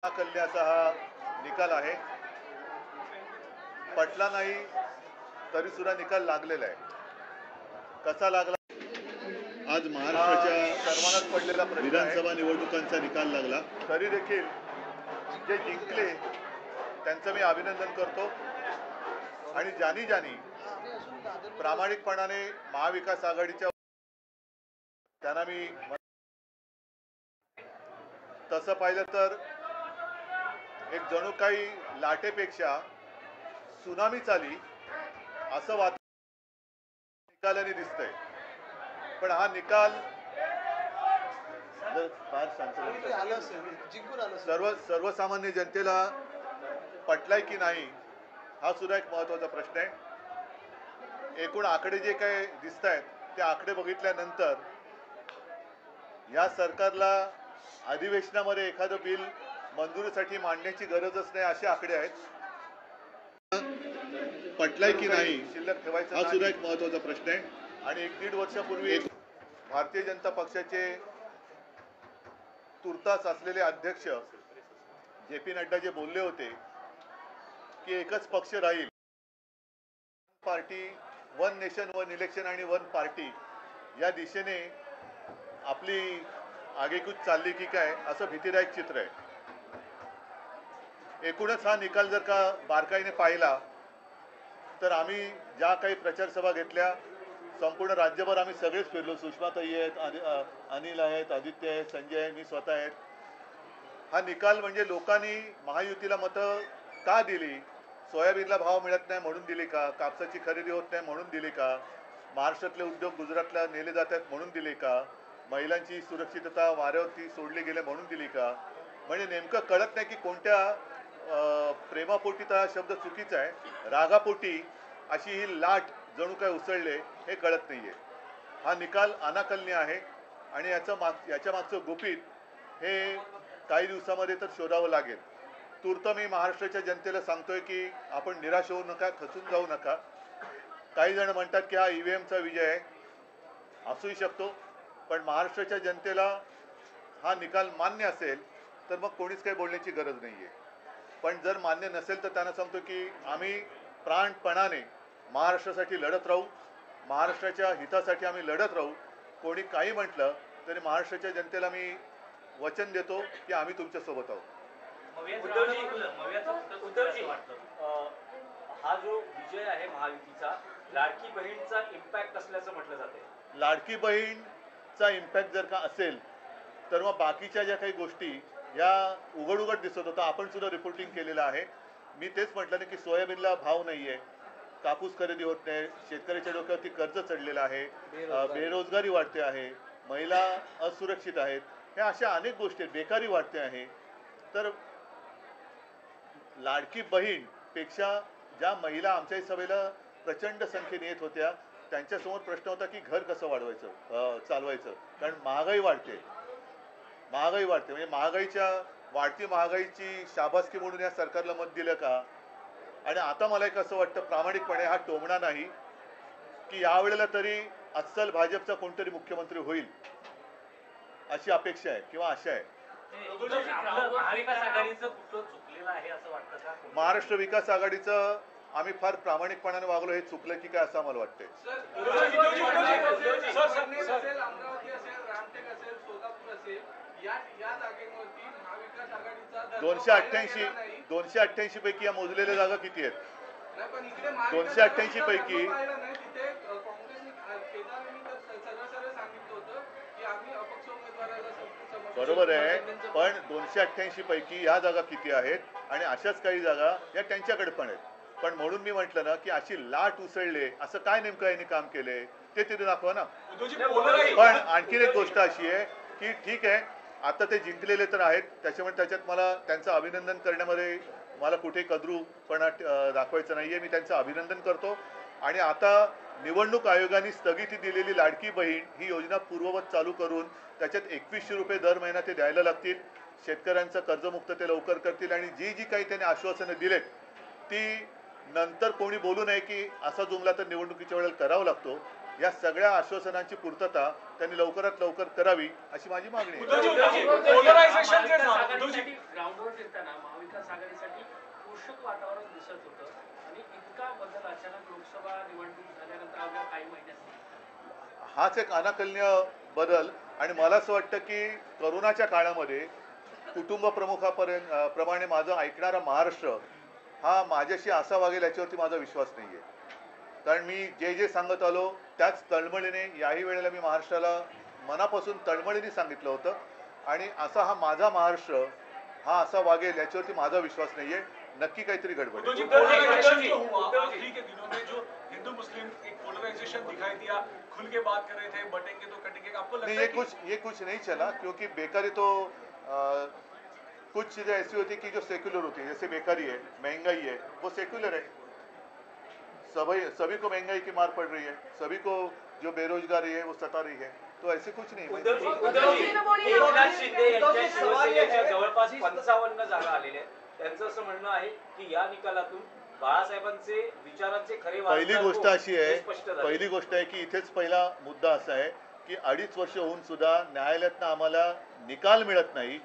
कल्याचा हा निकाल आहे. पटला नाही तरी सुद्धा निकाल लागलेला आहे. कसा लागला? आज महाराष्ट्राच्या सर्वांनाच पडलेला विधानसभा निवडणुकांचा निकाल लागला. तरी देखील जे जिंकले त्यांचं मी अभिनंदन करतो आणि ज्यांनी प्रामाणिकपणाने महाविकास आघाडीच्या त्यांना मी तसं पाहिलं तर एक जणू काही लाटेपेक्षा सुनामीच आली असं निकालाने दिसतंय. पण हा निकाल सर्वसामान्य जनतेला पटलाय की नाही हा सुद्धा एक महत्त्वाचा प्रश्न आहे. एकूण आकडे जे काही दिसत आहेत ते आकडे बघितल्यानंतर या सरकारला अधिवेशनामध्ये एखादं बिल मंजुरीसाठी मांडण्याची गरजच नाही असे आकडे आहेत. पटलाय की नाही शिल्लक ठेवायचा हा सुद्धा एक महत्त्वाचा प्रश्न आहे. आणि 1-1.5 वर्षापूर्वी भारतीय जनता पक्षाचे तुर्तास असलेले अध्यक्ष जे.पी. नड्डा जे बोलले होते की एकच पक्ष राहील, party, one nation one election आणि वन पार्टी या दिशेने आपली आगेकूच चालली की काय असं भीतीदायक चित्र आहे. एकूणच हा निकाल जर का बारकाईने पाहिला तर आम्ही ज्या काही प्रचार सभा घेतल्या संपूर्ण राज्यभर आम्ही सगळेच फिरलो. सुषमाताई आहेत, अनिल आहेत, आदित्य आहेत, संजय आहे, मी स्वतः आहेत. हा निकाल म्हणजे लोकांनी महायुतीला मतं का दिली? सोयाबीनला भाव मिळत नाही म्हणून दिली का? कापसाची खरेदी होत नाही म्हणून दिली का? महाराष्ट्रातले उद्योग गुजरातला नेले जात आहेत म्हणून दिले का? महिलांची सुरक्षितता वाऱ्यावरती सोडली गेले म्हणून दिली का? म्हणजे नेमकं कळत नाही की कोणत्या प्रेमापोटी तर हा शब्द चुकीचा आहे, रागापोटी अशी ही लाट जणू काय उसळले हे कळत नाहीये. हा निकाल अनाकलनीय आहे आणि याच्या मागचं गुपित हे काही दिवसामध्ये तर शोधावं लागेल. तूर्त मी महाराष्ट्राच्या जनतेला सांगतोय की आपण निराश होऊ नका, खचून जाऊ नका. काही जण म्हणतात की हा ईव्हीएमचा विजय आहे, असूही शकतो, पण महाराष्ट्राच्या जनतेला हा निकाल मान्य असेल तर मग कोणीच काही बोलण्याची गरज नाहीये. पण जर मान्य नसेल तर त्यांना सांगतो की आम्ही प्राणपणाने महाराष्ट्रासाठी लढत राहू, महाराष्ट्राच्या हितासाठी आम्ही लढत राहू. कोणी काही म्हटलं तरी महाराष्ट्राच्या जनतेला मी वचन देतो की आम्ही तुमच्यासोबत आहोत. हा जो विजय आहे महायुतीचा लाडकी बहीणचा इम्पॅक्ट असल्याचं म्हटलं जाते. लाडकी बहीणचा इम्पॅक्ट जर का असेल तर मग बाकीच्या ज्या काही गोष्टी या उघड दिसत होता, आपण सुद्धा रिपोर्टिंग केलेलं आहे. मी तेच म्हटलं ना की सोयाबीनला भाव नाहीये, कापूस खरेदी होत नाही, शेतकऱ्याच्या डोक्यावरती कर्ज चढलेलं आहे, बेरोजगारी वाढते आहे, महिला असुरक्षित आहेत, ह्या अशा अनेक गोष्टी, बेकारी वाढते आहे. तर लाडकी बहीण पेक्षा ज्या महिला आमच्या सभेला प्रचंड संख्येने येत होत्या त्यांच्यासमोर प्रश्न होता की घर कसं वाढवायचं, चालवायचं. कारण महागाई वाढते म्हणजे वाढती महागाईची शाबासकी म्हणून या सरकारला मत दिलं का? आणि आता मला एक असं वाटतं प्रामाणिकपणे, हा टोमणा नाही, की यावेळेला तरी अस्सल भाजपचा कोणतरी मुख्यमंत्री होईल अशी अपेक्षा आहे किंवा आशा आहे. महाराष्ट्र विकास आघाडीचं आम्ही फार प्रामाणिकपणाने वागलो हे चुकलं की काय असं आम्हाला वाटतंय. 288 पैकी या मोजलेल्या जागा किती आहेत? 288 पैकी बरोबर आहे, पण 288 पैकी ह्या जागा किती आहेत आणि अशाच काही जागा या त्यांच्याकडे पण आहेत. पण म्हणून मी म्हटलं ना की अशी लाट उसळले असं काय नेमकं यांनी काम केलंय ते तिथे दाखवा ना. पण आणखीन एक गोष्ट अशी आहे की ठीक आहे, आता ते जिंकलेले तर आहेत, त्याच्यामुळे त्याच्यात मला त्यांचं अभिनंदन करण्यामध्ये मला कुठे कद्रूपणा दाखवायचं नाहीये. मी त्यांचं अभिनंदन करतो. आणि आता निवडणूक आयोगाने स्थगिती दिलेली लाडकी बहीण ही योजना पूर्ववत चालू करून त्याच्यात 2100 रुपये दर महिना ते द्यायला लागतील. शेतकऱ्यांचं कर्जमुक्त ते लवकर करतील आणि जी काही त्यांनी आश्वासनं दिलेत ती नंतर कोणी बोलू नये की असा जुमला तर निवडणुकीच्या वेळेला करावा लागतो. या सगळ्या आश्वासनांची पूर्तता त्यांनी लवकरात लवकर करावी अशी माझी मागणी आहे. ग्राउंडवर फिरताना महाविकास आघाडीसाठी पोषक वातावरण दिसत होतं आणि इतका बदल अचानक लोकसभा निवडणूक झाल्यानंतर अवघ्या काही महिन्यात हाच एक अनाकलनीय बदल आणि मला असं वाटतं की करोनाच्या काळामध्ये कुटुंब प्रमुखापर्यंत प्रमाणे माझं ऐकणारा महाराष्ट्र हा माझ्याशी असा वागेल याच्यावरती माझा विश्वास नाही आहे. कारण मी जे सांगत आलो त्याच तळमळीने याही वेळेला मी महाराष्ट्राला मनापासून तळमळीने सांगितलं होतं आणि असा हा माझा महाराष्ट्र हा असा वागेल याच्यावरती माझा विश्वास नाही आहे. नक्की काहीतरी गडबड आहे. हिंदू मुस्लिम एक पोलराइजेशन दिखाई दिया, खुल के बात कर रहे थे, बटेंगे तो कटेंगे, आपको लगता है ये कुछ नहीं चला क्योंकि बेकारी तो कुछ चीज़ें ऐसी होती कि जो सेक्युलर होती है, जैसे बेकारी है, महंगाई है, वो सेक्युलर है. सभी को महंगाई की मार पड़ रही है, सभी को जो बेरोजगारी है वो सता रही है. तो ऐसे कुछ नहीं. एकनाथ शिंदे यांच्या शिवसेनेच्या जवळपास 55 जागा आलेल्या आहेत. त्यांचं असं म्हणणं आहे की या निकालातून बाळासाहेबांचे विचारांचे खरे पहिली गोष्ट अशी आहे की इथेच पहिला मुद्दा असा आहे की 2.5 वर्ष होऊन सुद्धा न्यायालयातनं आम्हाला निकाल मिळत नाही